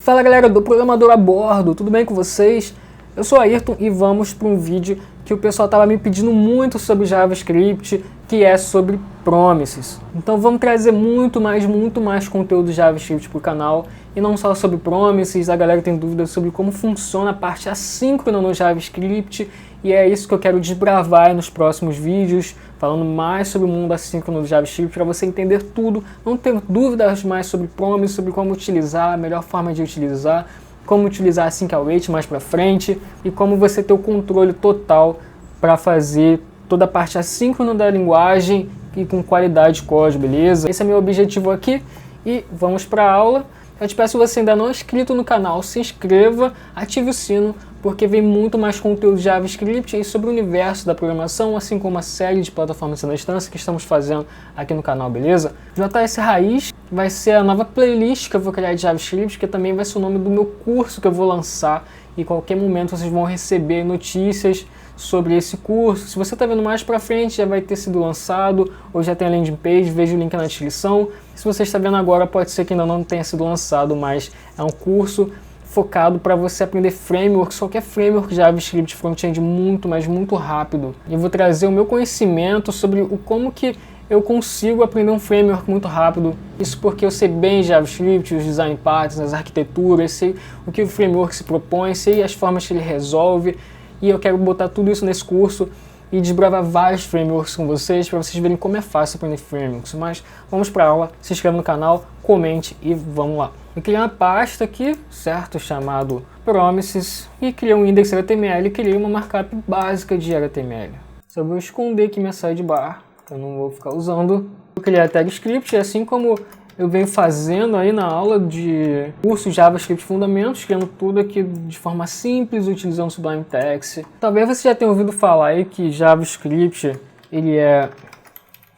Fala galera do Programador a Bordo, tudo bem com vocês? Eu sou Ayrton e vamos para um vídeo que o pessoal estava me pedindo muito sobre JavaScript, que é sobre Promises. Então vamos trazer muito mais conteúdo de JavaScript para o canal, e não só sobre Promises. A galera tem dúvidas sobre como funciona a parte assíncrona no JavaScript, e é isso que eu quero desbravar nos próximos vídeos, falando mais sobre o mundo assíncrono do JavaScript, para você entender tudo, não ter dúvidas mais sobre Promises, sobre como utilizar, a melhor forma de utilizar, como utilizar a Async Await mais para frente, e como você ter o controle total para fazer toda a parte assíncrona da linguagem e com qualidade de código, beleza? Esse é meu objetivo aqui e vamos para a aula. Eu te peço, se você ainda não é inscrito no canal, se inscreva, ative o sino, porque vem muito mais conteúdo de JavaScript e sobre o universo da programação, assim como uma série de plataformas à distância que estamos fazendo aqui no canal, beleza? JS Raiz vai ser a nova playlist que eu vou criar de JavaScript, que também vai ser o nome do meu curso que eu vou lançar, e em qualquer momento vocês vão receber notícias sobre esse curso. Se você está vendo mais para frente, já vai ter sido lançado, ou já tem a landing page, veja o link na descrição. Se você está vendo agora, pode ser que ainda não tenha sido lançado, mas é um curso focado para você aprender frameworks, qualquer framework JavaScript front-end muito rápido. E eu vou trazer o meu conhecimento sobre como que eu consigo aprender um framework muito rápido. Isso porque eu sei bem JavaScript, os design patterns, as arquiteturas, sei o que o framework se propõe, sei as formas que ele resolve. E eu quero botar tudo isso nesse curso e desbravar vários frameworks com vocês, para vocês verem como é fácil aprender frameworks. Mas vamos para a aula, se inscreva no canal, comente e vamos lá. Eu criei uma pasta aqui, certo, chamado Promises, e criei um index HTML e criei uma markup básica de HTML. Só vou esconder aqui minha sidebar, que eu não vou ficar usando. Eu criei a tag script, assim como eu venho fazendo aí na aula de curso JavaScript Fundamentos, criando tudo aqui de forma simples, utilizando Sublime Text. Talvez você já tenha ouvido falar aí que JavaScript, ele é,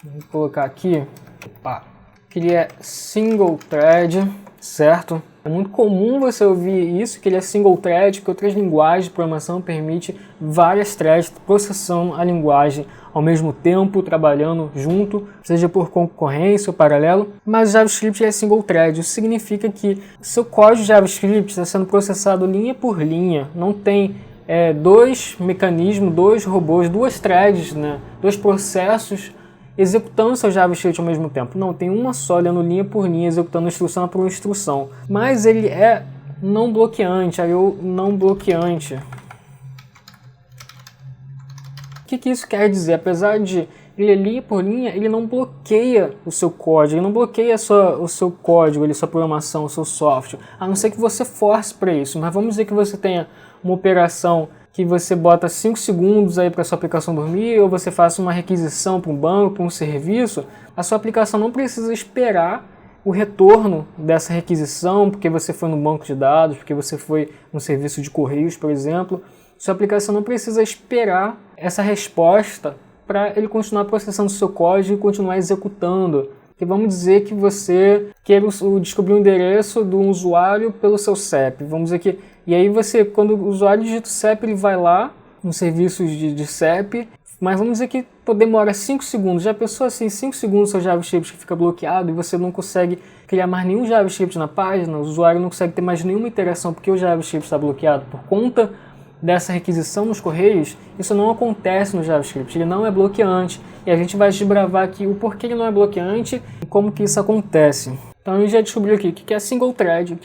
vou colocar aqui, que ele é single thread, certo? É muito comum você ouvir isso, que ele é single thread, porque outras linguagens de programação permitem várias threads processando a linguagem ao mesmo tempo, trabalhando junto, seja por concorrência ou paralelo. Mas o JavaScript é single thread, isso significa que seu código de JavaScript está sendo processado linha por linha, não tem dois mecanismos, dois robôs, duas threads, né? Dois processos executando seu JavaScript ao mesmo tempo. Não, tem uma só, olhando linha por linha, executando instrução por instrução. Mas ele é não bloqueante, não bloqueante. O que isso quer dizer? Apesar de ele é linha por linha, ele não bloqueia o seu código, ele não bloqueia o seu código, sua programação, o seu software, a não ser que você force para isso. Mas vamos dizer que você tenha uma operação que você bota 5 segundos aí para sua aplicação dormir, ou você faça uma requisição para um banco, para um serviço, a sua aplicação não precisa esperar o retorno dessa requisição, porque você foi no banco de dados, porque você foi no serviço de correios, por exemplo. Sua aplicação não precisa esperar essa resposta para ele continuar processando o seu código e continuar executando. E vamos dizer que você quer descobrir o endereço do usuário pelo seu CEP. Vamos dizer que, e aí você, quando o usuário digita o CEP, ele vai lá nos serviços de CEP, mas vamos dizer que demora 5 segundos. Já pensou assim, 5 segundos o seu JavaScript fica bloqueado e você não consegue criar mais nenhum JavaScript na página, o usuário não consegue ter mais nenhuma interação porque o JavaScript está bloqueado por conta dessa requisição nos correios. Isso não acontece no JavaScript, ele não é bloqueante, e a gente vai desbravar aqui o porquê ele não é bloqueante e como que isso acontece. Então a gente já descobriu aqui o que é single thread,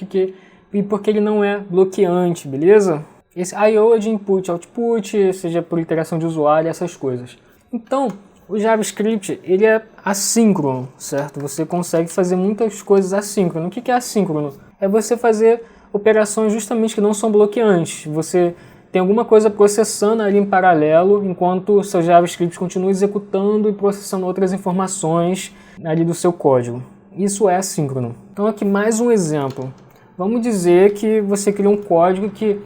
e porque ele não é bloqueante, beleza? Esse I/O é de input, output, seja por interação de usuário, essas coisas. Então o JavaScript, ele é assíncrono, certo? Você consegue fazer muitas coisas assíncrono. O que é assíncrono? É você fazer operações justamente que não são bloqueantes. Você tem alguma coisa processando ali em paralelo, enquanto o seu JavaScript continua executando e processando outras informações ali do seu código. Isso é assíncrono. Então aqui mais um exemplo. Vamos dizer que você cria um código que,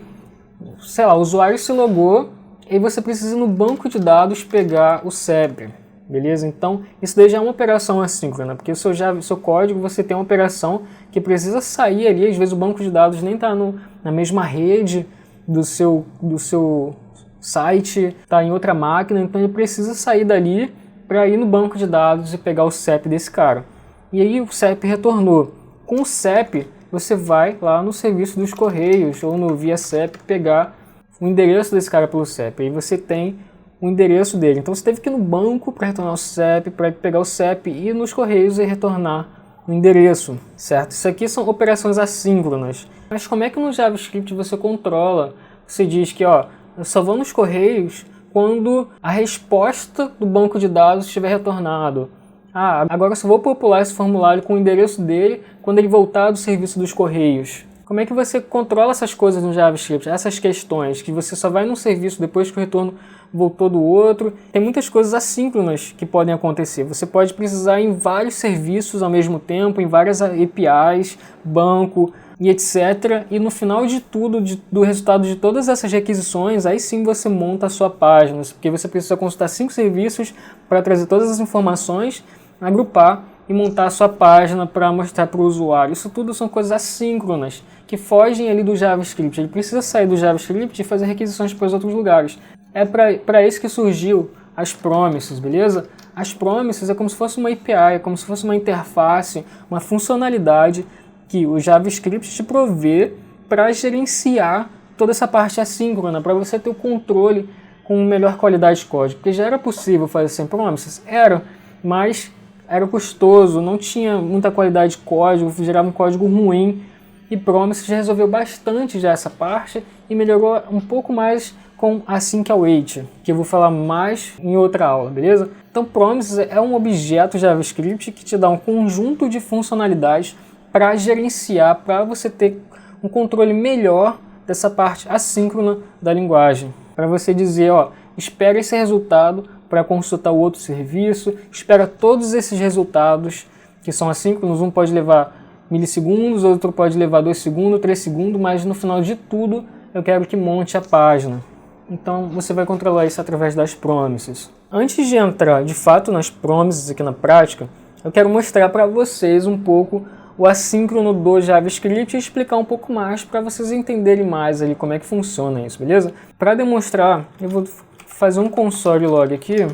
sei lá, o usuário se logou e você precisa ir no banco de dados pegar o CEP, beleza? Então isso daí já é uma operação assíncrona, porque o seu código, você tem uma operação que precisa sair ali, às vezes o banco de dados nem está na mesma rede do seu site, está em outra máquina, então ele precisa sair dali para ir no banco de dados e pegar o CEP desse cara. E aí o CEP retornou. Com o CEP, você vai lá no serviço dos Correios ou no via CEP pegar o endereço desse cara pelo CEP. Aí você tem o endereço dele. Então você teve que ir no banco para retornar o CEP, para pegar o CEP, e ir nos Correios e retornar o endereço, certo? Isso aqui são operações assíncronas. Mas como é que no JavaScript você controla? Você diz que, ó, eu só vou nos Correios quando a resposta do banco de dados estiver retornado. Ah, agora eu só vou popular esse formulário com o endereço dele quando ele voltar do serviço dos Correios. Como é que você controla essas coisas no JavaScript? Essas questões, que você só vai num serviço depois que o retorno voltou do outro. Tem muitas coisas assíncronas que podem acontecer. Você pode precisar em vários serviços ao mesmo tempo, em várias APIs, banco e etc. E no final de tudo, do resultado de todas essas requisições, aí sim você monta a sua página, porque você precisa consultar 5 serviços para trazer todas as informações, agrupar e montar a sua página para mostrar para o usuário. Isso tudo são coisas assíncronas, que fogem ali do JavaScript. Ele precisa sair do JavaScript e fazer requisições para os outros lugares. É para isso que surgiu as promises, beleza? As promises é como se fosse uma API, é como se fosse uma interface, uma funcionalidade que o JavaScript te provê para gerenciar toda essa parte assíncrona, para você ter o controle com melhor qualidade de código. Porque já era possível fazer sem promises? Era, mas era custoso, não tinha muita qualidade de código, gerava um código ruim, e Promises resolveu bastante já essa parte e melhorou um pouco mais com Async Await, que eu vou falar mais em outra aula, beleza? Então Promises é um objeto JavaScript que te dá um conjunto de funcionalidades para gerenciar, para você ter um controle melhor dessa parte assíncrona da linguagem. Para você dizer, ó, espera esse resultado para consultar o outro serviço, espera todos esses resultados que são assíncronos, um pode levar milissegundos, outro pode levar 2 segundos, 3 segundos, mas no final de tudo eu quero que monte a página. Então você vai controlar isso através das promises. Antes de entrar de fato nas promises aqui na prática, eu quero mostrar para vocês um pouco o assíncrono do JavaScript e explicar um pouco mais para vocês entenderem mais ali como é que funciona isso, beleza? Para demonstrar, eu vou fazer um console log aqui,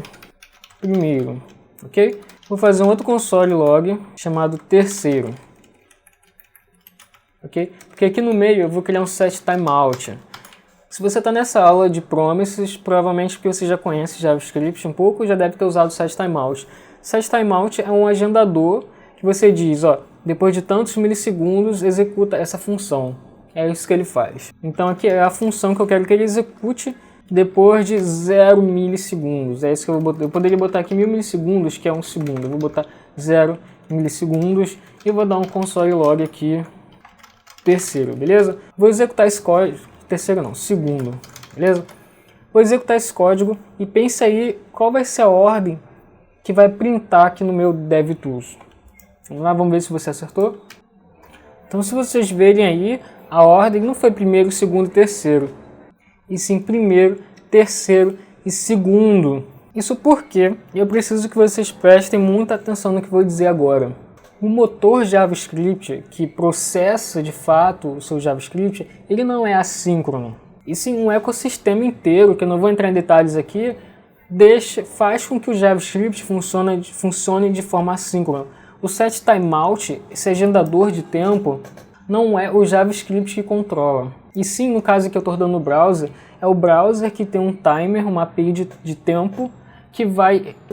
primeiro, ok? Vou fazer um outro console log chamado terceiro, ok? Porque aqui no meio eu vou criar um set timeout. Se você está nessa aula de promises, provavelmente porque você já conhece JavaScript um pouco, já deve ter usado o set timeout. Set timeout é um agendador que você diz, ó, depois de tantos milissegundos executa essa função. É isso que ele faz. Então aqui é a função que eu quero que ele execute depois de 0 milissegundos. É isso que eu vou botar. Eu poderia botar aqui 1000 milissegundos, que é 1 segundo. Eu vou botar 0 milissegundos e vou dar um console log aqui, terceiro, beleza? Vou executar esse código, terceiro não, segundo, beleza? Vou executar esse código e pense aí qual vai ser a ordem que vai printar aqui no meu DevTools. Vamos lá, vamos ver se você acertou. Então, se vocês verem aí, a ordem não foi primeiro, segundo e terceiro, e sim primeiro, terceiro e segundo. Isso porque eu preciso que vocês prestem muita atenção no que vou dizer agora. O motor JavaScript, que processa de fato o seu JavaScript, ele não é assíncrono. E sim um ecossistema inteiro, que eu não vou entrar em detalhes aqui, faz com que o JavaScript funcione de forma assíncrona. O set timeout, esse agendador de tempo, não é o JavaScript que controla. E sim, no caso que eu estou rodando no browser, é o browser que tem um timer, uma API de tempo, que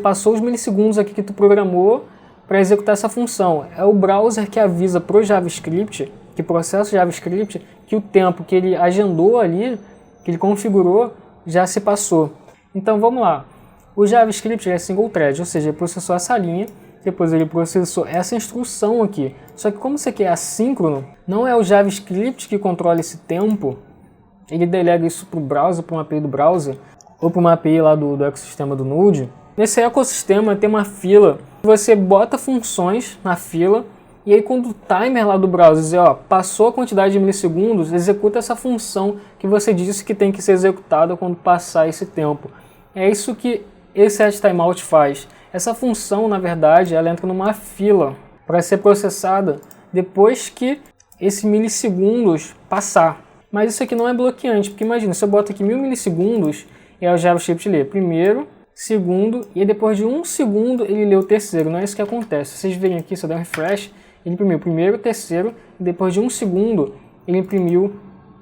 passou os milissegundos aqui que tu programou para executar essa função. É o browser que avisa para o JavaScript, que processa o JavaScript, que o tempo que ele agendou ali, que ele configurou, já se passou. Então vamos lá. O JavaScript é single thread, ou seja, ele processou essa linha, depois ele processou essa instrução aqui. Só que como isso aqui é assíncrono, não é o JavaScript que controla esse tempo, ele delega isso para o browser, para uma API do browser, ou para uma API lá do ecossistema do Node. Nesse ecossistema tem uma fila, você bota funções na fila, e aí quando o timer lá do browser dizer, ó, passou a quantidade de milissegundos, executa essa função que você disse que tem que ser executada quando passar esse tempo. É isso que esse set timeout faz. Essa função, na verdade, ela entra numa fila para ser processada depois que esses milissegundos passar. Mas isso aqui não é bloqueante, porque imagina, se eu boto aqui 1000 milissegundos, e aí o JavaScript lê primeiro, segundo, e depois de 1 segundo ele lê o terceiro. Não é isso que acontece. Se vocês verem aqui, se eu der um refresh, Ele imprimiu o primeiro, o terceiro, e depois de 1 segundo, ele imprimiu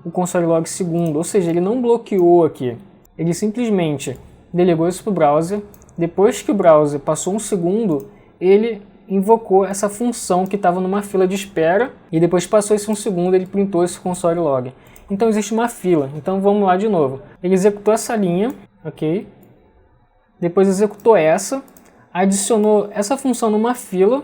o console log segundo, ou seja, ele não bloqueou aqui. Ele simplesmente delegou isso para o browser. Depois que o browser passou 1 segundo, ele invocou essa função que estava numa fila de espera, e depois passou esse 1 segundo, ele printou esse console log. Então existe uma fila. Então vamos lá de novo. Ele executou essa linha, ok? Depois executou essa, adicionou essa função numa fila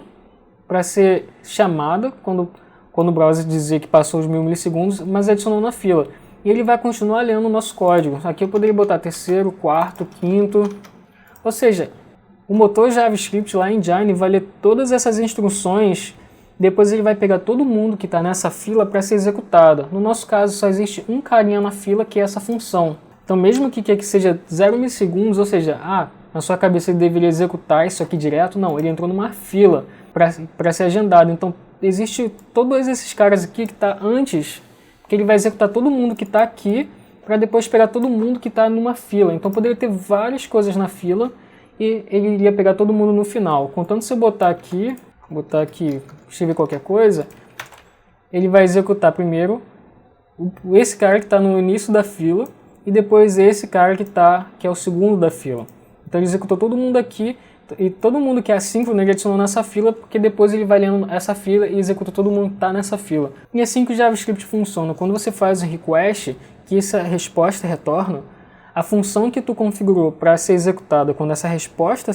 para ser chamada quando o browser dizer que passou os 1000 milissegundos, mas adicionou na fila. E ele vai continuar lendo o nosso código. Aqui eu poderia botar terceiro, quarto, quinto. Ou seja, o motor JavaScript lá em Engine vai ler todas essas instruções. Depois ele vai pegar todo mundo que está nessa fila para ser executada. No nosso caso, só existe um carinha na fila, que é essa função. Então, mesmo que aqui seja 0 milissegundos, ou seja, na sua cabeça ele deveria executar isso aqui direto, não, ele entrou numa fila para ser agendado. Então, existe todos esses caras aqui que está antes, que ele vai executar todo mundo que está aqui, para depois pegar todo mundo que está numa fila. Então, poderia ter várias coisas na fila, e ele iria pegar todo mundo no final. Contanto se eu botar aqui, escrever qualquer coisa, ele vai executar primeiro esse cara que está no início da fila e depois esse cara que é o segundo da fila. Então ele executou todo mundo aqui e todo mundo que é assíncrono ele adicionou nessa fila, porque depois ele vai lendo essa fila e executa todo mundo que está nessa fila. E assim que o JavaScript funciona. Quando você faz um request, que essa resposta retorna, a função que tu configurou para ser executada, quando essa resposta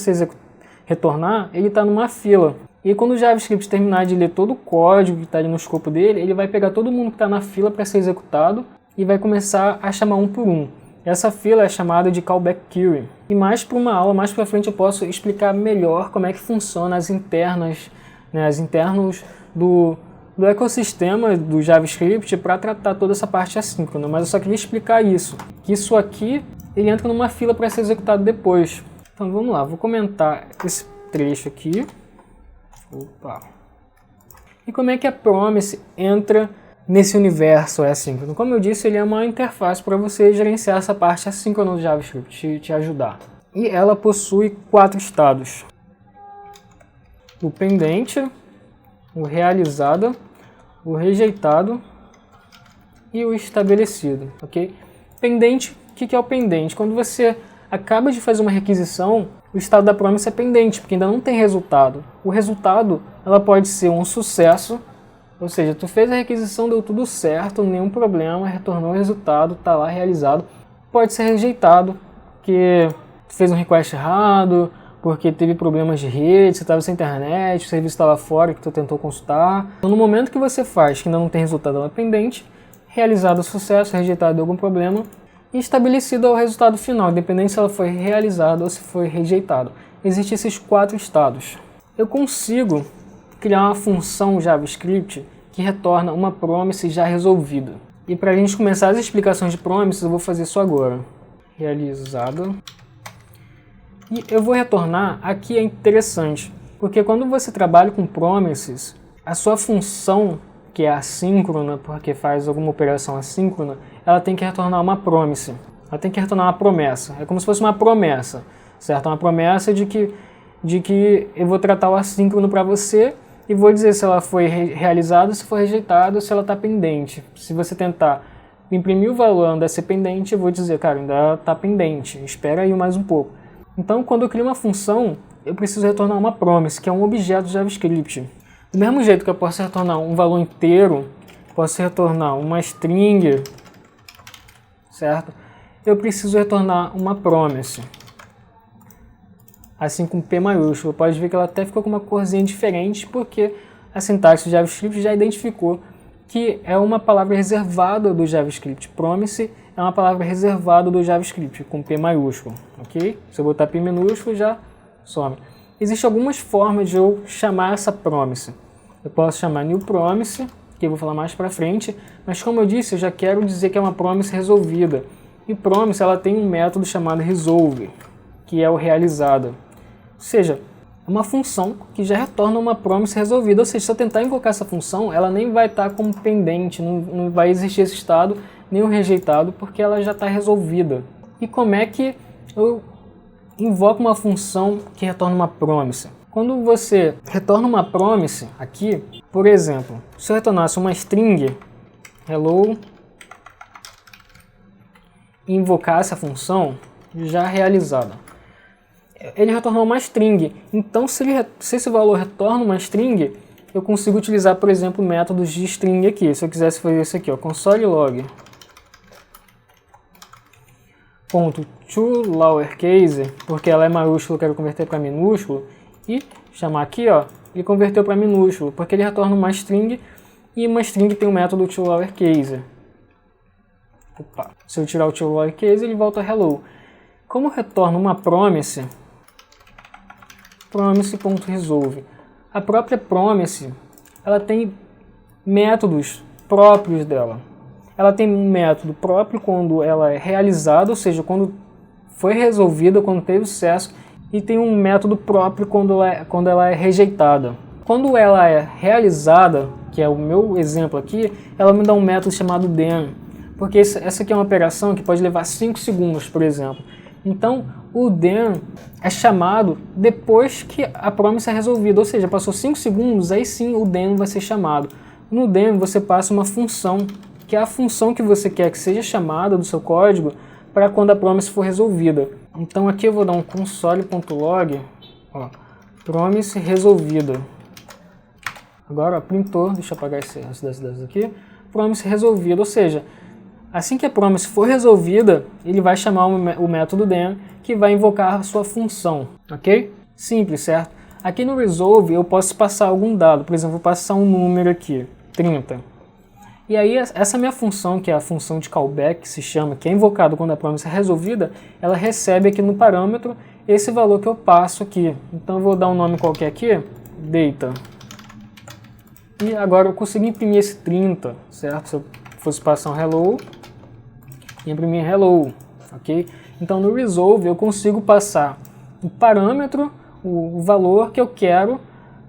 retornar, ele está numa fila. E quando o JavaScript terminar de ler todo o código que está ali no escopo dele, ele vai pegar todo mundo que está na fila para ser executado e vai começar a chamar um por um. Essa fila é chamada de callback queue. E mais para uma aula, mais para frente eu posso explicar melhor como é que funciona as internas, as internos do ecossistema do JavaScript para tratar toda essa parte assíncrona. Mas eu só queria explicar isso, que isso aqui ele entra numa fila para ser executado depois. Então vamos lá, vou comentar esse trecho aqui. Opa. E como é que a Promise entra nesse universo assíncrono? Como eu disse, ele é uma interface para você gerenciar essa parte assíncrona do JavaScript, te ajudar. E ela possui 4 estados: o pendente, o realizado, o rejeitado e o estabelecido, ok? Pendente, o que é o pendente? Quando você acaba de fazer uma requisição, o estado da promessa é pendente, porque ainda não tem resultado. O resultado, ela pode ser um sucesso, ou seja, tu fez a requisição, deu tudo certo, nenhum problema, retornou o resultado, está lá realizado. Pode ser rejeitado, porque tu fez um request errado, porque teve problemas de rede, você estava sem internet, o serviço estava fora que tu tentou consultar. Então, no momento que você faz, que ainda não tem resultado, ela é pendente, realizado o sucesso, rejeitado algum problema, e estabelecido é o resultado final, independente se ela foi realizada ou se foi rejeitada. Existem esses 4 estados. Eu consigo criar uma função JavaScript que retorna uma promise já resolvida. E para a gente começar as explicações de promises, eu vou fazer isso agora. Realizada. E eu vou retornar, aqui é interessante, porque quando você trabalha com promises, a sua função, que é assíncrona, porque faz alguma operação assíncrona, ela tem que retornar uma promise. Ela tem que retornar uma promessa. É como se fosse uma promessa, certo? Uma promessa de que eu vou tratar o assíncrono para você e vou dizer se ela foi realizada, se foi rejeitada, ou se ela está pendente. Se você tentar imprimir o valor ainda ser pendente, eu vou dizer, cara, ainda está pendente, espera aí mais um pouco. Então, quando eu crio uma função, eu preciso retornar uma promise, que é um objeto JavaScript. Do mesmo jeito que eu posso retornar um valor inteiro, posso retornar uma string, certo? Eu preciso retornar uma promise. Assim com P maiúsculo. Pode ver que ela até ficou com uma corzinha diferente, porque a sintaxe do JavaScript já identificou que é uma palavra reservada do JavaScript. Promise é uma palavra reservada do JavaScript, com P maiúsculo, ok? Se eu botar P minúsculo, já some. Existem algumas formas de eu chamar essa promise. Eu posso chamar new promise, que eu vou falar mais para frente, mas como eu disse, eu já quero dizer que é uma promise resolvida. E promise, ela tem um método chamado resolve, que é o realizado. Ou seja, é uma função que já retorna uma promise resolvida. Ou seja, se eu tentar invocar essa função, ela nem vai estar como pendente, não vai existir esse estado, nem o rejeitado, porque ela já está resolvida. E como é que eu invoco uma função que retorna uma promise? Quando você retorna uma promise aqui, por exemplo, se eu retornasse uma string hello e invocasse a função já realizada, ele retornou uma string. Então, se esse valor retorna uma string, eu consigo utilizar, por exemplo, métodos de string aqui. Se eu quisesse fazer isso aqui, ó, console log ponto to lowercase, porque ela é maiúsculo, eu quero converter para minúsculo, e chamar aqui, ó, ele converteu para minúsculo, porque ele retorna uma string, e uma string tem o método to lowercase. Opa. Se eu tirar o to lowercase, ele volta hello. Como retorna uma promise, promise.resolve. A própria promise, ela tem métodos próprios dela. Ela tem um método próprio quando ela é realizada, ou seja, quando foi resolvida, quando teve sucesso, e tem um método próprio quando ela é rejeitada. Quando ela é realizada, que é o meu exemplo aqui, ela me dá um método chamado then, porque essa aqui é uma operação que pode levar 5 segundos, por exemplo. Então, o then é chamado depois que a promise é resolvida, ou seja, passou 5 segundos, aí sim o then vai ser chamado. No then você passa uma função, que é a função que você quer que seja chamada do seu código para quando a promise for resolvida. Então aqui eu vou dar um console.log, promise resolvida. Agora, ó, printou, deixa eu apagar essas aqui, promise resolvida, ou seja, assim que a promise for resolvida, ele vai chamar o método then, que vai invocar a sua função, ok? Simples, certo? Aqui no resolve eu posso passar algum dado, por exemplo, vou passar um número aqui, 30. E aí essa minha função, que é a função de callback, que se chama, que é invocado quando a promise é resolvida, ela recebe aqui no parâmetro esse valor que eu passo aqui. Então eu vou dar um nome qualquer aqui, data. E agora eu consigo imprimir esse 30, certo? Se eu fosse passar um hello, imprimir hello, ok? Então no resolve eu consigo passar o parâmetro, o valor que eu quero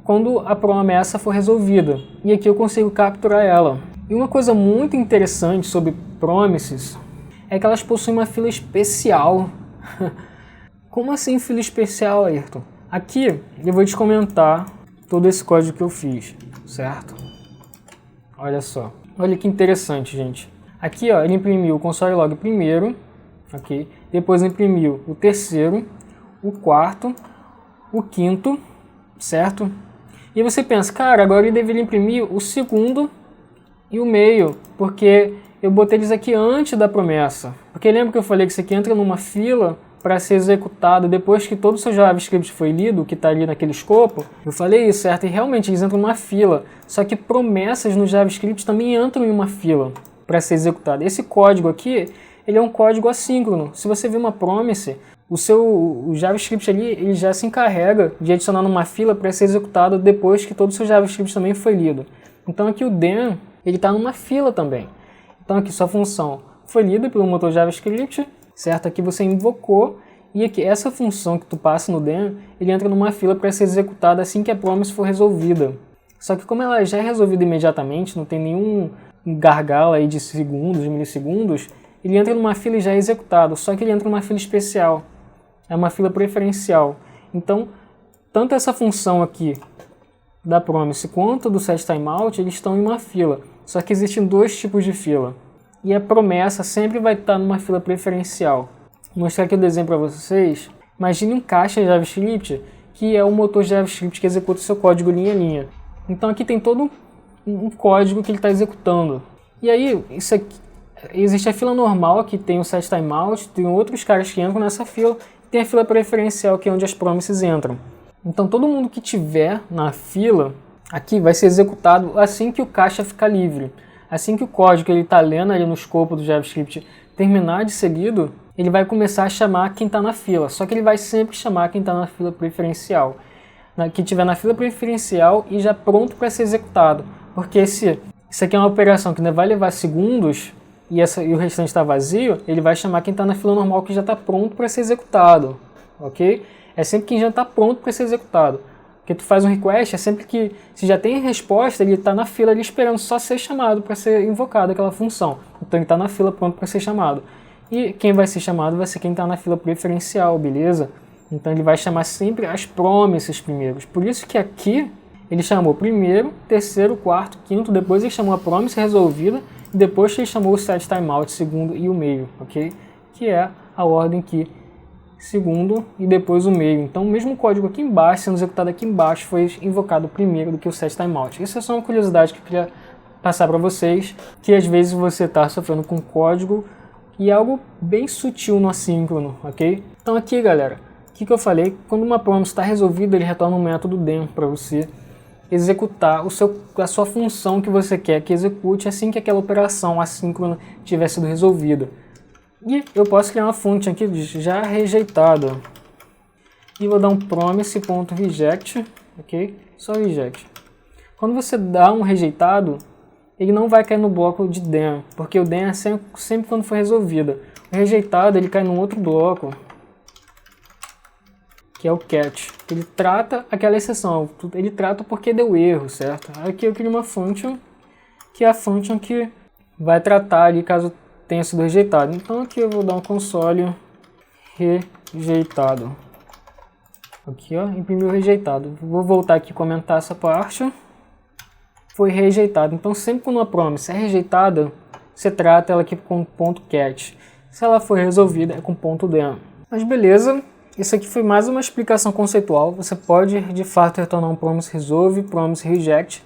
quando a promessa for resolvida. E aqui eu consigo capturar ela. E uma coisa muito interessante sobre promises é que elas possuem uma fila especial. Como assim fila especial, Ayrton? Aqui eu vou te comentar todo esse código que eu fiz, certo? Olha só. Olha que interessante, gente. Aqui, ó, ele imprimiu o console log primeiro, ok? Depois imprimiu o terceiro, o quarto, o quinto, certo? E você pensa, cara, agora ele deveria imprimir o segundo e o meio, porque eu botei eles aqui antes da promessa. Porque lembra que eu falei que isso aqui entra numa fila para ser executado depois que todo o seu JavaScript foi lido, que está ali naquele escopo? Eu falei isso, certo? E realmente eles entram numa fila. Só que promessas no JavaScript também entram em uma fila para ser executado. Esse código aqui, ele é um código assíncrono. Se você vê uma promise, o JavaScript ali ele já se encarrega de adicionar numa fila para ser executado depois que todo o seu JavaScript também foi lido. Então aqui o then, ele está numa fila também. Então aqui sua função foi lida pelo motor JavaScript, certo? Aqui você invocou, e aqui essa função que tu passa no then, ele entra numa fila para ser executada assim que a promise for resolvida. Só que como ela já é resolvida imediatamente, não tem nenhum gargalo aí de segundos, de milissegundos, ele entra numa fila e já é executado, só que ele entra numa fila especial. É uma fila preferencial. Então, tanto essa função aqui da promise quanto do setTimeout, eles estão em uma fila. Só que existem dois tipos de fila. E a promessa sempre vai estar numa fila preferencial. Vou mostrar aqui o desenho para vocês. Imagine um caixa JavaScript, que é o motor JavaScript que executa o seu código linha a linha. Então aqui tem todo um código que ele está executando. E aí, isso aqui, existe a fila normal, que tem o setTimeout, tem outros caras que entram nessa fila, e tem a fila preferencial, que é onde as promises entram. Então todo mundo que tiver na fila, aqui vai ser executado assim que o caixa ficar livre. Assim que o código que ele está lendo ali no escopo do JavaScript terminar de ser lido, ele vai começar a chamar quem está na fila. Só que ele vai sempre chamar quem está na fila preferencial. Que estiver na fila preferencial e já pronto para ser executado. Porque se isso aqui é uma operação que ainda vai levar segundos e o restante está vazio, ele vai chamar quem está na fila normal que já está pronto para ser executado. Ok? É sempre quem já está pronto para ser executado. Porque tu faz um request, é sempre que, se já tem resposta, ele está na fila ali esperando só ser chamado para ser invocado aquela função. Então ele está na fila pronto para ser chamado. E quem vai ser chamado vai ser quem está na fila preferencial, beleza? Então ele vai chamar sempre as promises primeiros. Por isso que aqui ele chamou primeiro, terceiro, quarto, quinto, depois ele chamou a promise resolvida, e depois ele chamou o set timeout, segundo e o meio, ok? Que é a ordem que segundo e depois o meio. Então o mesmo código aqui embaixo, sendo executado aqui embaixo, foi invocado primeiro do que o set timeout. Isso é só uma curiosidade que eu queria passar para vocês, que às vezes você está sofrendo com código e é algo bem sutil no assíncrono, ok? Então aqui, galera, o que eu falei? Quando uma promise está resolvida, ele retorna um método dem para você executar a sua função que você quer que execute assim que aquela operação assíncrona tiver sido resolvida. E eu posso criar uma function aqui de já rejeitado. E vou dar um promise.reject, ok? Só reject. Quando você dá um rejeitado, ele não vai cair no bloco de dem, porque o dem é sempre quando for resolvida. O rejeitado ele cai num outro bloco, que é o catch. Ele trata aquela exceção, ele trata porque deu erro, certo? Aqui eu crio uma function, que é a function que vai tratar ali caso tenha sido rejeitado. Então aqui eu vou dar um console rejeitado. Aqui, ó, imprimiu rejeitado. Vou voltar aqui e comentar essa parte. Foi rejeitado. Então sempre quando uma promise é rejeitada, você trata ela aqui com ponto .cat. Se ela for resolvida, é com ponto .dem. Mas beleza, isso aqui foi mais uma explicação conceitual. Você pode de fato retornar um promise resolve, promise reject.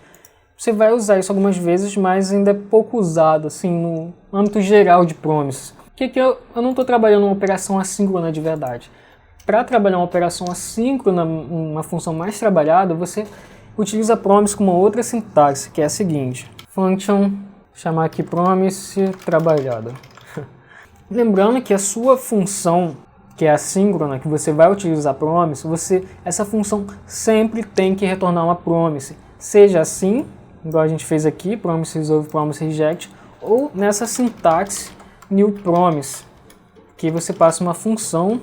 Você vai usar isso algumas vezes, mas ainda é pouco usado assim no âmbito geral de promises. Porque aqui eu não estou trabalhando uma operação assíncrona de verdade. Para trabalhar uma operação assíncrona, uma função mais trabalhada, você utiliza promise com uma outra sintaxe, que é a seguinte: function, chamar aqui promise trabalhada. Lembrando que a sua função, que é assíncrona, que você vai utilizar promise, essa função sempre tem que retornar uma promise. Seja assim, igual a gente fez aqui, promise resolve, promise reject, ou nessa sintaxe new promise, que você passa uma função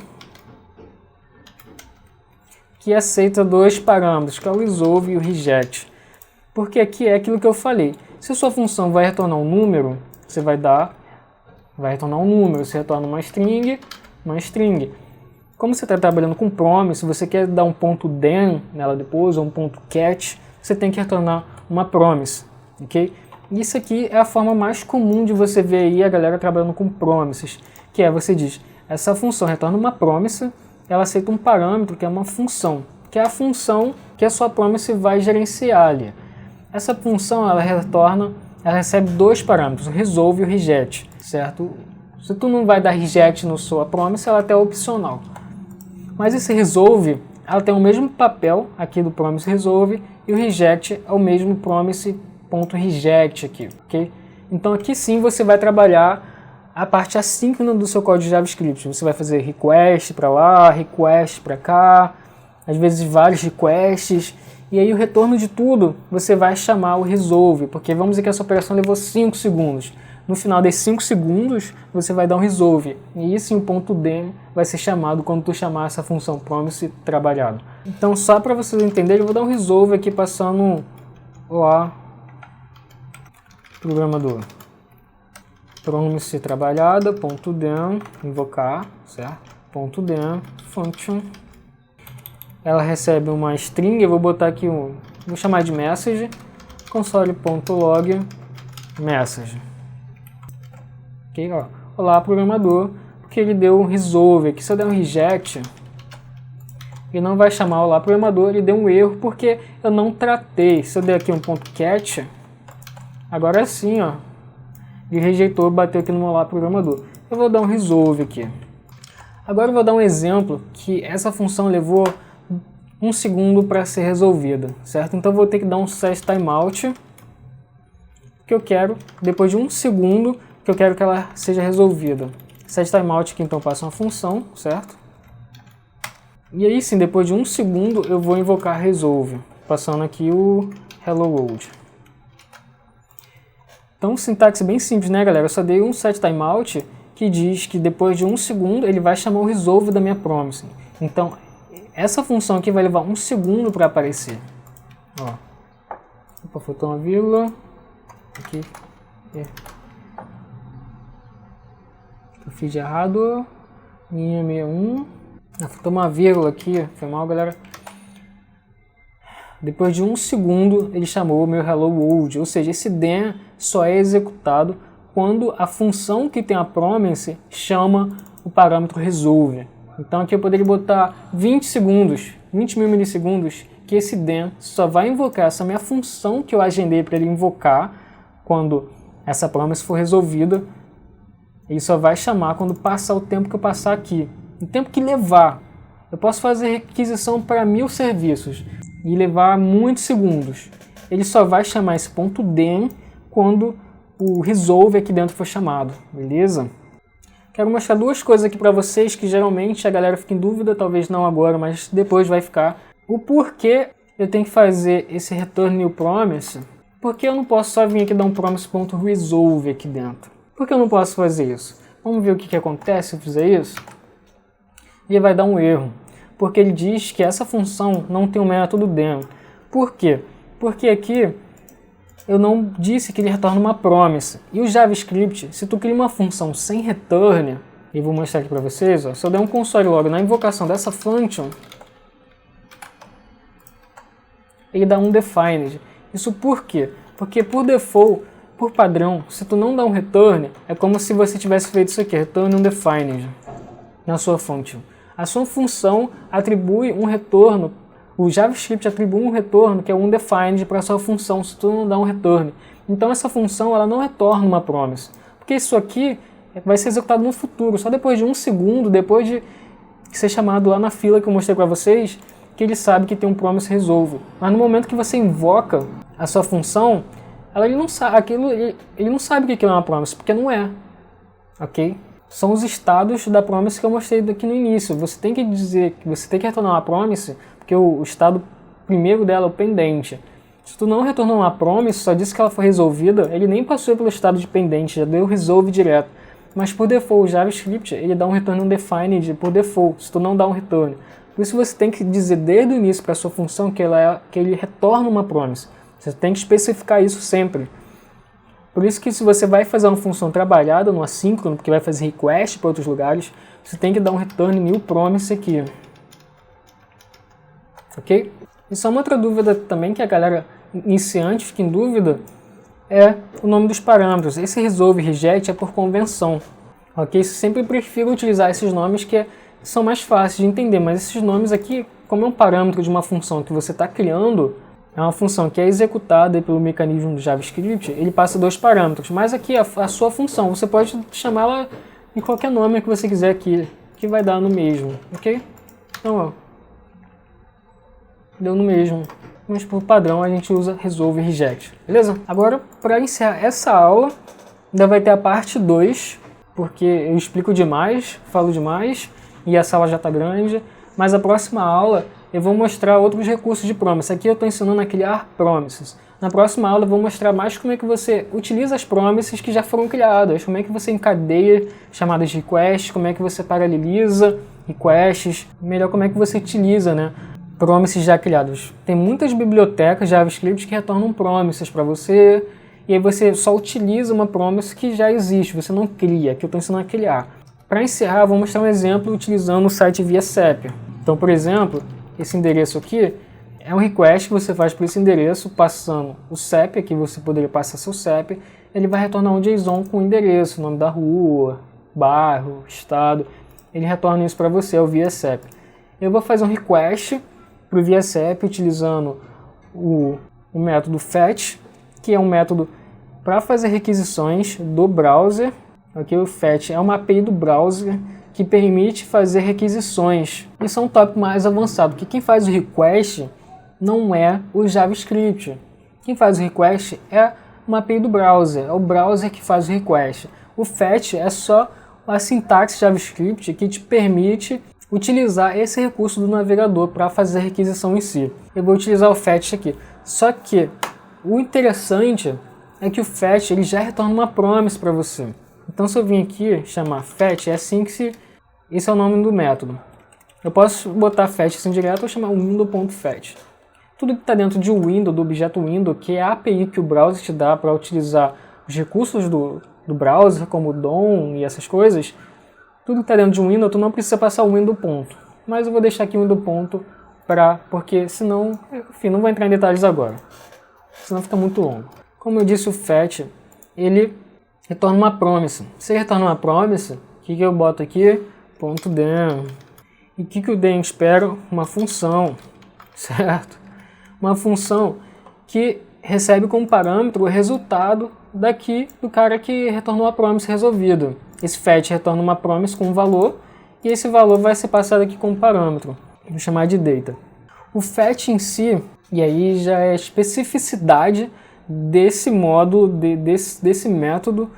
que aceita dois parâmetros, que é o resolve e o reject. Porque aqui é aquilo que eu falei. Se a sua função vai retornar um número, você vai retornar um número. Você retorna uma string. Como você está trabalhando com promise, se você quer dar um ponto .dem nela depois, ou um ponto .cat, você tem que retornar uma promise, ok? Isso aqui é a forma mais comum de você ver aí a galera trabalhando com promises, que é você diz, essa função retorna uma promise, ela aceita um parâmetro que é uma função, que é a função que a sua promise vai gerenciar ali. Essa função ela recebe dois parâmetros, o resolve e o reject, certo? Se tu não vai dar reject na sua promise, ela é até opcional. Mas esse resolve, ela tem o mesmo papel aqui do promise resolve e o reject é o mesmo promise.reject aqui, ok? Então aqui sim você vai trabalhar a parte assíncrona do seu código de JavaScript. Você vai fazer request para lá, request para cá, às vezes vários requests, e aí o retorno de tudo você vai chamar o resolve, porque vamos dizer que essa operação levou 5 segundos. No final desses 5 segundos você vai dar um resolve, e isso em um ponto .dem vai ser chamado quando tu chamar essa função promise trabalhado. Então só para vocês entenderem, eu vou dar um resolve aqui passando lá programador. Promise trabalhada, ponto .dem, invocar, certo? Ponto .dem, function. Ela recebe uma string, eu vou botar aqui vou chamar de message, console.log message. Ok, ó. Olá programador, porque ele deu um resolve aqui. Se eu der um reject, ele não vai chamar olá programador, ele deu um erro porque eu não tratei. Se eu der aqui um ponto .cat, agora sim, ó. Ele rejeitou, bateu aqui no olá programador. Eu vou dar um resolve aqui. Agora eu vou dar um exemplo que essa função levou 1 segundo para ser resolvida, certo? Então eu vou ter que dar um set timeout, que eu quero, depois de 1 segundo, que eu quero que ela seja resolvida. Set timeout aqui então passa uma função, certo? E aí sim, depois de 1 segundo eu vou invocar resolve, passando aqui o hello world. Então, sintaxe bem simples, né, galera? Eu só dei um set timeout que diz que depois de 1 segundo ele vai chamar o resolve da minha promise. Então, essa função aqui vai levar 1 segundo para aparecer. Ó. Opa, faltou uma vírgula. Aqui. Eu fiz de errado. Linha 61. Faltou uma vírgula aqui, foi mal, galera. Depois de 1 segundo, ele chamou o meu hello world, ou seja, esse then só é executado quando a função que tem a promise chama o parâmetro resolve. Então aqui eu poderia botar 20 segundos, 20 mil milissegundos, que esse then só vai invocar essa minha função que eu agendei para ele invocar quando essa promise for resolvida. Ele só vai chamar quando passar o tempo que eu passar aqui. O tempo que levar. Eu posso fazer requisição para 1000 serviços e levar muitos segundos. Ele só vai chamar esse ponto then quando o resolve aqui dentro for chamado, beleza? Quero mostrar duas coisas aqui para vocês que geralmente a galera fica em dúvida, talvez não agora, mas depois vai ficar. O porquê eu tenho que fazer esse return new promise, porque eu não posso só vir aqui dar um promise.resolve aqui dentro. Por que eu não posso fazer isso? Vamos ver o que acontece se eu fizer isso. E vai dar um erro, porque ele diz que essa função não tem um método then. Por quê? Porque aqui eu não disse que ele retorna uma promise. E o JavaScript, se tu cria uma função sem return, e vou mostrar aqui para vocês, ó, se eu der um console log na invocação dessa function, ele dá um defined. Isso por quê? Porque por default, por padrão, se tu não dá um return, é como se você tivesse feito isso aqui, return undefined, na sua function. A sua função atribui um retorno, o JavaScript atribui um retorno que é undefined para a sua função, se tu não dá um return. Então essa função ela não retorna uma promise, porque isso aqui vai ser executado no futuro, só depois de 1 segundo, depois de ser chamado lá na fila que eu mostrei para vocês, que ele sabe que tem um promise resolve. Mas no momento que você invoca a sua função, ele não sabe o que é uma promise, porque não é, ok? São os estados da promise que eu mostrei aqui no início. Você tem que dizer que você tem que retornar uma promise, porque o estado primeiro dela é o pendente. Se tu não retornou uma promise, só disse que ela foi resolvida, ele nem passou pelo estado de pendente, já deu resolve direto. Mas por default, o JavaScript, ele dá um return undefined por default, se tu não dá um return. Por isso você tem que dizer desde o início para a sua função que ele retorna uma promise. Você tem que especificar isso sempre. Por isso que se você vai fazer uma função trabalhada no assíncrono, porque vai fazer request para outros lugares, você tem que dar um return new promise aqui. Ok? E só uma outra dúvida também que a galera iniciante fica em dúvida é o nome dos parâmetros. Esse resolve e reject é por convenção. Ok? Eu sempre prefiro utilizar esses nomes que são mais fáceis de entender, mas esses nomes aqui, como é um parâmetro de uma função que você está criando, é uma função que é executada pelo mecanismo do JavaScript, ele passa 2 parâmetros, mas aqui a sua função, você pode chamá-la de qualquer nome que você quiser aqui, que vai dar no mesmo, ok? Então, ó, deu no mesmo, mas por padrão a gente usa resolve e reject, beleza? Agora, para encerrar essa aula, ainda vai ter a parte 2, porque eu explico demais, falo demais, e a sala já está grande, mas a próxima aula eu vou mostrar outros recursos de promise. Aqui eu estou ensinando a criar promises. Na próxima aula eu vou mostrar mais como é que você utiliza as promises que já foram criadas, como é que você encadeia chamadas de requests, como é que você paraleliza requests, melhor como é que você utiliza, né, promises já criados. Tem muitas bibliotecas JavaScript que retornam promises para você, e aí você só utiliza uma promise que já existe, você não cria, que eu estou ensinando a criar. Para encerrar, eu vou mostrar um exemplo utilizando o site via CEP. Então, por exemplo, esse endereço aqui é um request que você faz para esse endereço passando o CEP, aqui você poderia passar seu CEP, ele vai retornar um JSON com o endereço, nome da rua, bairro, estado, ele retorna isso para você, é o via CEP. Eu vou fazer um request para o via CEP utilizando o método fetch, que é um método para fazer requisições do browser. Aqui o fetch é uma API do browser que permite fazer requisições. Isso é um tópico mais avançado, porque quem faz o request não é o JavaScript. Quem faz o request é uma API do browser, é o browser que faz o request. O fetch é só a sintaxe JavaScript que te permite utilizar esse recurso do navegador para fazer a requisição em si. Eu vou utilizar o fetch aqui. Só que o interessante é que o fetch ele já retorna uma promise para você. Então se eu vim aqui chamar fetch, é assim que esse é o nome do método. Eu posso botar fetch assim direto ou chamar window.fetch. Tudo que está dentro de window, do objeto window, que é a API que o browser te dá para utilizar os recursos do browser, como o DOM e essas coisas, tudo que está dentro de um window, tu não precisa passar o window ponto. mas eu vou deixar aqui um do ponto porque senão, enfim, não vou entrar em detalhes agora, senão fica muito longo. Como eu disse, o fetch, ele retorna uma promise. Se ele retorna uma promise, o que eu boto aqui? Ponto .dem. E o que o dem espera? Uma função, certo? Uma função que recebe como parâmetro o resultado daqui do cara que retornou a promise resolvida. Esse fetch retorna uma promise com um valor e esse valor vai ser passado aqui como parâmetro. Vou chamar de data. O fetch em si, e aí já é especificidade desse modo, desse método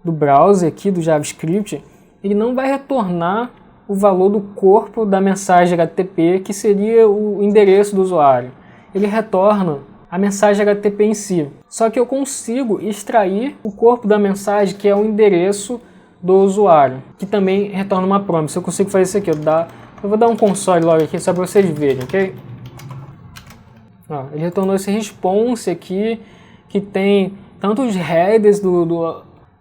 do browser aqui, do JavaScript, ele não vai retornar o valor do corpo da mensagem HTTP, que seria o endereço do usuário. Ele retorna a mensagem HTTP em si. Só que eu consigo extrair o corpo da mensagem, que é o endereço do usuário, que também retorna uma promise. Eu consigo fazer isso aqui. Eu vou dar um console logo aqui, só para vocês verem, ok? Ó, ele retornou esse response aqui, que tem tanto os headers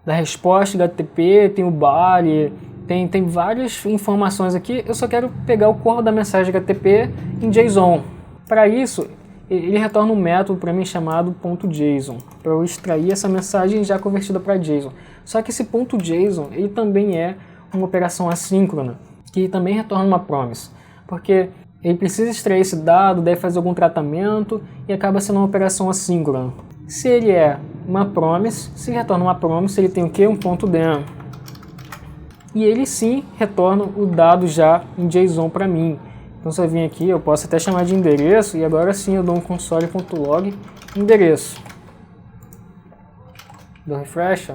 da resposta HTTP, tem o body, tem várias informações aqui. Eu só quero pegar o corpo da mensagem HTTP em JSON. Para isso, ele retorna um método para mim chamado .json, para eu extrair essa mensagem já convertida para JSON. Só que esse .json, ele também é uma operação assíncrona, que também retorna uma promise, porque ele precisa extrair esse dado, deve fazer algum tratamento e acaba sendo uma operação assíncrona. Se ele é uma promise, se ele retorna uma promise, ele tem o quê? Um .dem. E ele sim retorna o dado já em JSON para mim. Então se eu vim aqui, eu posso até chamar de endereço, e agora sim eu dou um console.log endereço. Dou refresh, ó.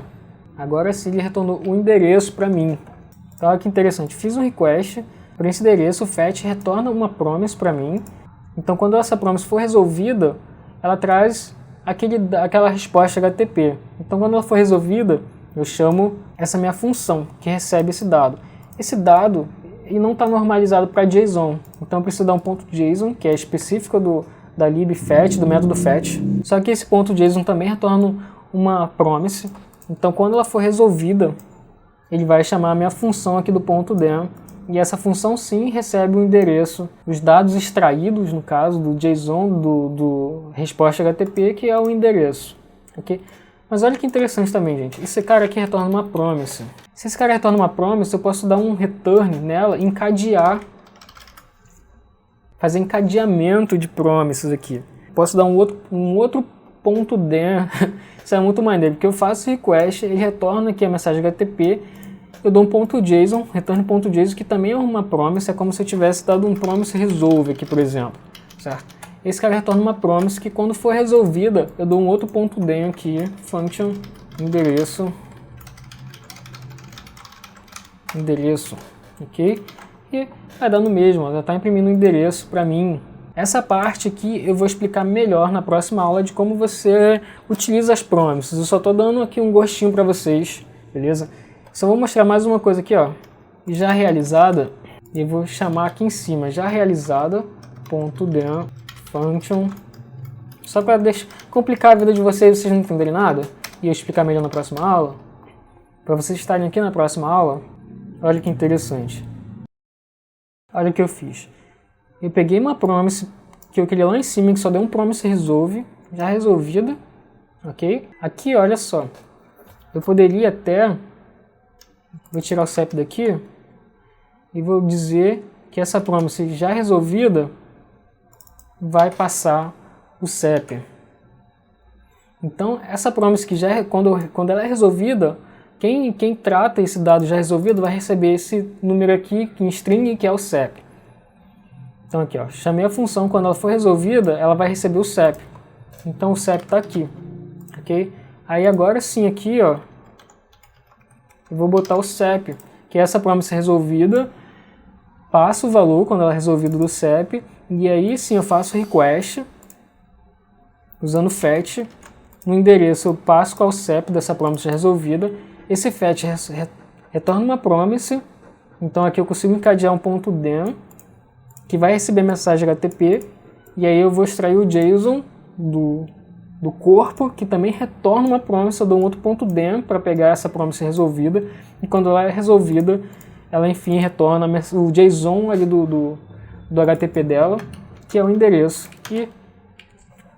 Agora sim ele retornou o endereço para mim. Então olha que interessante, fiz um request para esse endereço, o fetch retorna uma promise para mim. Então quando essa promise for resolvida, ela traz aquela resposta HTTP. Então quando ela for resolvida, eu chamo essa minha função que recebe esse dado. Esse dado ele não está normalizado para JSON, então eu preciso dar um .json, que é específico da lib fetch, do método fetch. Só que esse .json também retorna uma promise. Então quando ela for resolvida, ele vai chamar a minha função aqui do .dem, e essa função sim recebe o endereço, os dados extraídos, no caso do JSON, do resposta HTTP, que é o endereço. Okay? Mas olha que interessante também, gente. Esse cara aqui retorna uma promise. Se esse cara retorna uma promise, eu posso dar um return nela, encadear, fazer encadeamento de promises aqui. Posso dar um outro .dem. Isso é muito maneiro, porque eu faço request, ele retorna aqui a mensagem HTTP, eu dou um .json, retorno .json, que também é uma promise, é como se eu tivesse dado um promise resolve aqui, por exemplo, certo? Esse cara retorna uma promise que quando for resolvida, eu dou um outro .dem aqui, function, endereço, ok? E vai dar no mesmo, já está imprimindo o endereço para mim. Essa parte aqui eu vou explicar melhor na próxima aula de como você utiliza as promises. Eu só estou dando aqui um gostinho para vocês, beleza? Só vou mostrar mais uma coisa aqui, ó. Já realizada, e vou chamar aqui em cima, já realizada, .dem, function. Só para complicar a vida de vocês não entenderem nada, e eu explicar melhor na próxima aula. Para vocês estarem aqui na próxima aula, olha que interessante. Olha o que eu fiz. Eu peguei uma promise que eu queria lá em cima, que só deu um promise resolve, já resolvida, ok? Aqui, olha só, eu poderia até, vou tirar o CEP daqui, e vou dizer que essa promise já resolvida vai passar o CEP. Então, essa promise que já, quando ela é resolvida, quem trata esse dado já resolvido vai receber esse número aqui em string, que é o CEP. Então aqui, ó, chamei a função, quando ela for resolvida, ela vai receber o CEP. Então o CEP está aqui, ok? Aí agora sim aqui, ó, eu vou botar o CEP, que é essa promise resolvida, passo o valor quando ela é resolvida do CEP, e aí sim eu faço request, usando fetch, no endereço eu passo qual o CEP dessa promise resolvida, esse fetch retorna uma promise, então aqui eu consigo encadear um .dem, que vai receber mensagem HTTP, e aí eu vou extrair o JSON do corpo, que também retorna uma promise, eu dou um outro .dem para pegar essa promise resolvida, e quando ela é resolvida, ela enfim retorna o JSON ali do HTTP dela, que é o endereço, que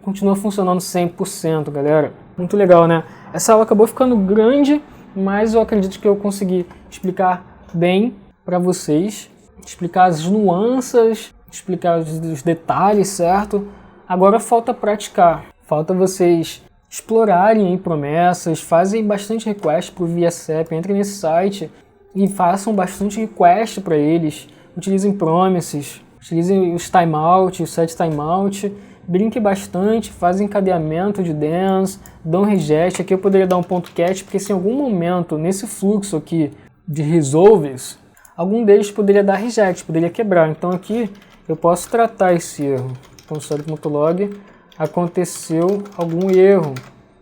continua funcionando 100%, galera. Muito legal, né? Essa aula acabou ficando grande, mas eu acredito que eu consegui explicar bem para vocês, explicar as nuances, explicar os detalhes, certo? Agora falta praticar, falta vocês explorarem em promessas, fazem bastante request para o VSAP, entrem nesse site e façam bastante request para eles, utilizem promises, utilizem os timeout, o set timeout, brinque bastante, fazem encadeamento de dance, dão reject. Aqui eu poderia dar um ponto cat, porque se em algum momento nesse fluxo aqui de resolves, algum deles poderia dar reject, poderia quebrar. Então aqui eu posso tratar esse erro. Console.log, aconteceu algum erro.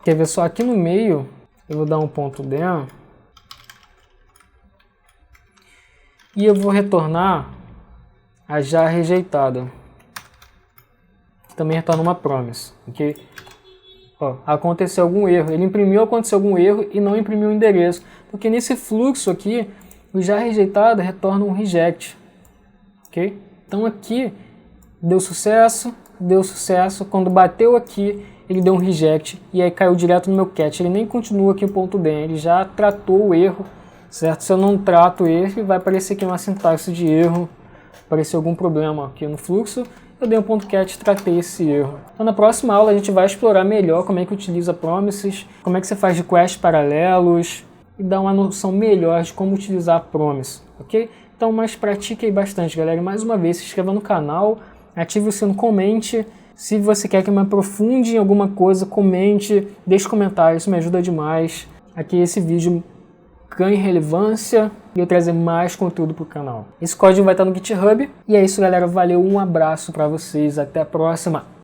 Quer ver só aqui no meio, eu vou dar um ponto den e eu vou retornar a já rejeitada. Também retorna uma promise, ok? Ó, aconteceu algum erro. Ele imprimiu, aconteceu algum erro e não imprimiu o endereço. Porque nesse fluxo aqui, o já rejeitado retorna um reject, ok? Então aqui deu sucesso. Quando bateu aqui, ele deu um reject e aí caiu direto no meu cat. Ele nem continua aqui o ponto den, ele já tratou o erro, certo? Se eu não trato ele, vai aparecer aqui uma sintaxe de erro, aparecer algum problema aqui no fluxo. Eu dei um ponto cat e tratei esse erro. Então na próxima aula a gente vai explorar melhor como é que utiliza promises, como é que você faz requests paralelos e dar uma noção melhor de como utilizar a promise, ok? Então, mas pratique aí bastante, galera. E mais uma vez, se inscreva no canal, ative o sino, comente. Se você quer que eu me aprofunde em alguma coisa, comente, deixe comentários, isso me ajuda demais. Aqui esse vídeo ganhe relevância e eu trazer mais conteúdo para o canal. Esse código vai estar no GitHub. E é isso, galera. Valeu, um abraço para vocês. Até a próxima.